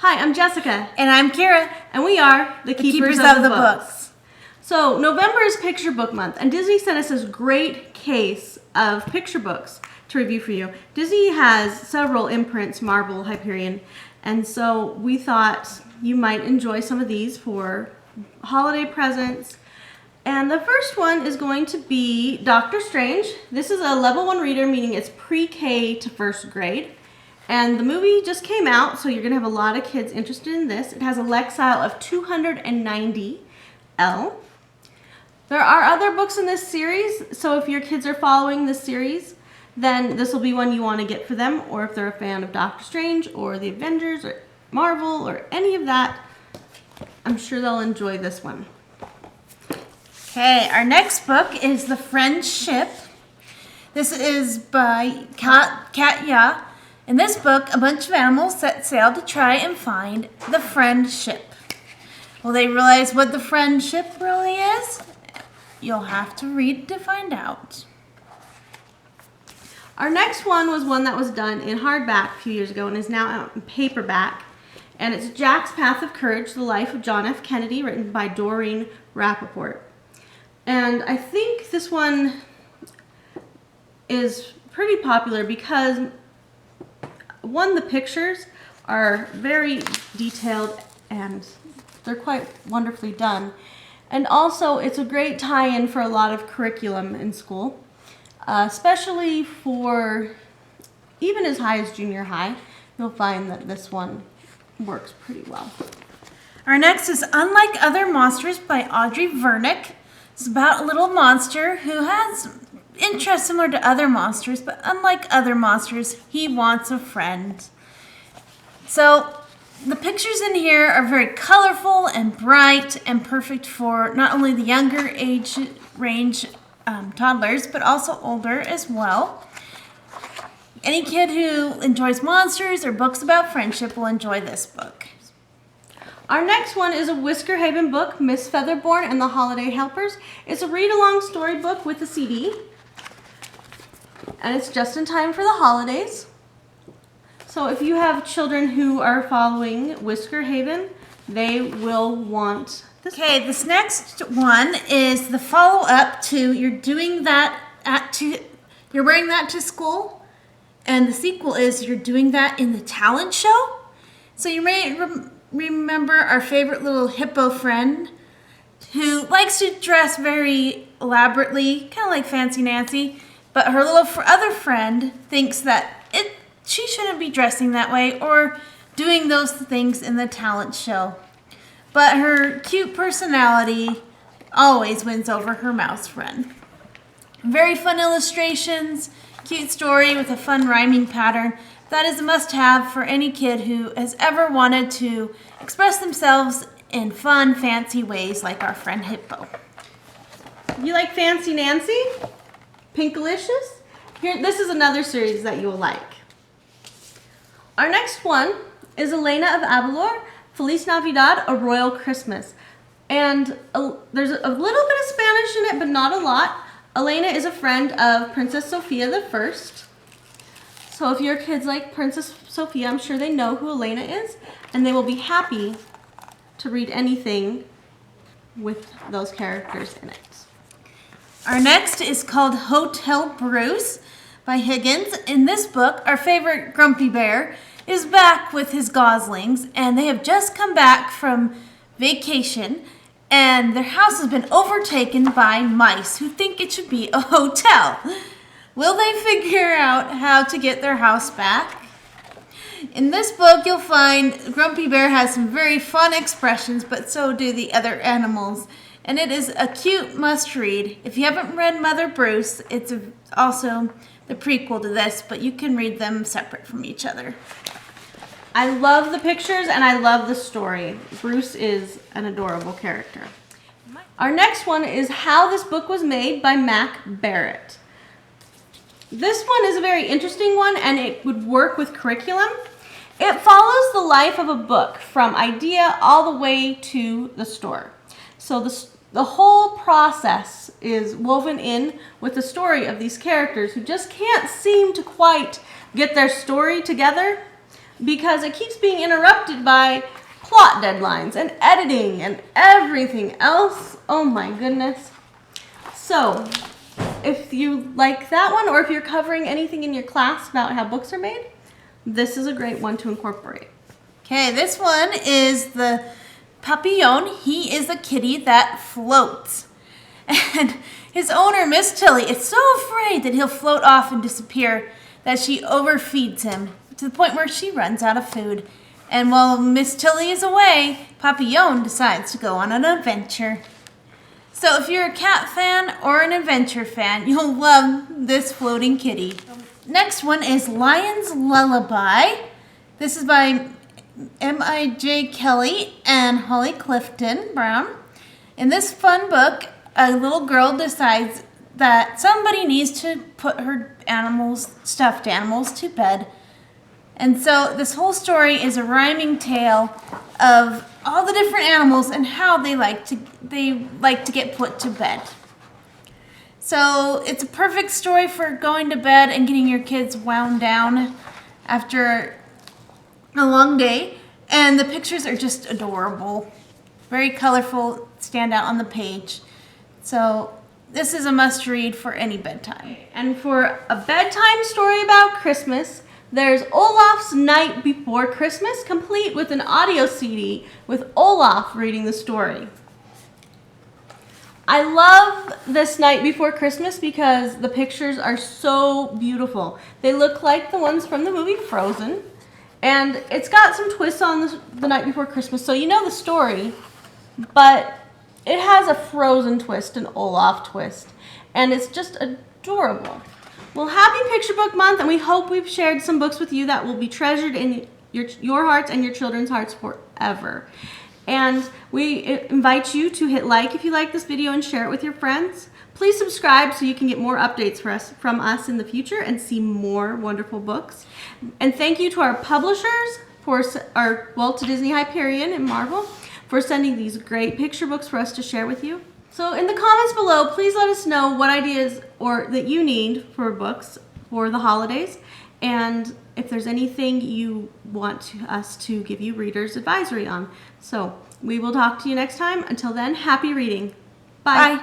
Hi, I'm Jessica. And I'm Kira. And we are the Keepers of the Books. So November is Picture Book Month, and Disney sent us this great case of picture books to review for you. Disney has several imprints, Marvel, Hyperion, and so we thought you might enjoy some of these for holiday presents. And the first one is going to be Doctor Strange. This is a level 1 reader, meaning it's pre-K to first grade. And the movie just came out, so you're going to have a lot of kids interested in this. It has a Lexile of 290L. There are other books in this series, so if your kids are following this series, then this will be one you want to get for them, or if they're a fan of Doctor Strange or the Avengers or Marvel or any of that, I'm sure they'll enjoy this one. Okay, our next book is The Friendship. This is by Katya. In this book, a bunch of animals set sail to try and find the friendship. Will they realize what the friendship really is? You'll have to read to find out. Our next one was one that was done in hardback a few years ago and is now out in paperback. And it's Jack's Path of Courage, The Life of John F. Kennedy, written by Doreen Rappaport. And I think this one is pretty popular because, one, the pictures are very detailed and they're quite wonderfully done. And also, it's a great tie-in for a lot of curriculum in school, especially for even as high as junior high. You'll find that this one works pretty well. Our next is Unlike Other Monsters by Audrey Vernick. It's about a little monster who has interests similar to other monsters, but unlike other monsters, he wants a friend. So the pictures in here are very colorful and bright and perfect for not only the younger age range toddlers, but also older as well. Any kid who enjoys monsters or books about friendship will enjoy this book. Our next one is a Whisker Haven book, Miss Featherborn and the Holiday Helpers. It's a read-along storybook with a CD, and it's just in time for the holidays. So if you have children who are following Whisker Haven, they will want this. Okay, this next one is the follow-up to You're Wearing That to School, and the sequel is You're Doing That in the Talent Show. So you may remember our favorite little hippo friend who likes to dress very elaborately, kind of like Fancy Nancy, but her little other friend thinks that she shouldn't be dressing that way or doing those things in the talent show. But her cute personality always wins over her mouse friend. Very fun illustrations, cute story with a fun rhyming pattern. That is a must-have for any kid who has ever wanted to express themselves in fun, fancy ways like our friend Hippo. You like Fancy Nancy? Pinkalicious? Here, this is another series that you will like. Our next one is Elena of Avalor, Feliz Navidad, A Royal Christmas. And there's a little bit of Spanish in it, but not a lot. Elena is a friend of Princess Sophia I. So if your kids like Princess Sophia, I'm sure they know who Elena is, and they will be happy to read anything with those characters in it. Our next is called Hotel Bruce by Higgins. In this book, our favorite Grumpy Bear is back with his goslings, and they have just come back from vacation, and their house has been overtaken by mice who think it should be a hotel. Will they figure out how to get their house back? In this book, you'll find Grumpy Bear has some very fun expressions, but so do the other animals. And it is a cute must-read. If you haven't read Mother Bruce, it's also the prequel to this, but you can read them separate from each other. I love the pictures and I love the story. Bruce is an adorable character. Our next one is How This Book Was Made by Mac Barrett. This one is a very interesting one, and it would work with curriculum. It follows the life of a book from idea all the way to the store. So the whole process is woven in with the story of these characters who just can't seem to quite get their story together. because it keeps being interrupted by plot deadlines and editing and everything else. Oh my goodness. So, if you like that one, or if you're covering anything in your class about how books are made, this is a great one to incorporate. Okay, this one is the Papillon. He is a kitty that floats. And his owner, Miss Tilly, is so afraid that he'll float off and disappear that she overfeeds him to the point where she runs out of food. And while Miss Tilly is away, Papillon decides to go on an adventure. So if you're a cat fan or an adventure fan, you'll love this floating kitty. Next one is Lion's Lullaby. This is by M.I.J. Kelly and Holly Clifton Brown. In this fun book, a little girl decides that somebody needs to put her stuffed animals to bed. And so this whole story is a rhyming tale of all the different animals and how they like to get put to bed. So it's a perfect story for going to bed and getting your kids wound down after a long day. And the pictures are just adorable. Very colorful, stand out on the page. So this is a must read for any bedtime. And for a bedtime story about Christmas, there's Olaf's Night Before Christmas, complete with an audio CD with Olaf reading the story. I love this Night Before Christmas because the pictures are so beautiful. They look like the ones from the movie Frozen, and it's got some twists on the Night Before Christmas, so you know the story, but it has a Frozen twist, an Olaf twist, and it's just adorable. Well, happy Picture Book Month, and we hope we've shared some books with you that will be treasured in your hearts and your children's hearts forever. And we invite you to hit like if you like this video and share it with your friends. Please subscribe so you can get more updates from us in the future and see more wonderful books. And thank you to our publishers, to Disney Hyperion and Marvel, for sending these great picture books for us to share with you. So in the comments below, please let us know what ideas that you need for books for the holidays, and if there's anything you want us to give you reader's advisory on. So we will talk to you next time. Until then, happy reading. Bye. Bye.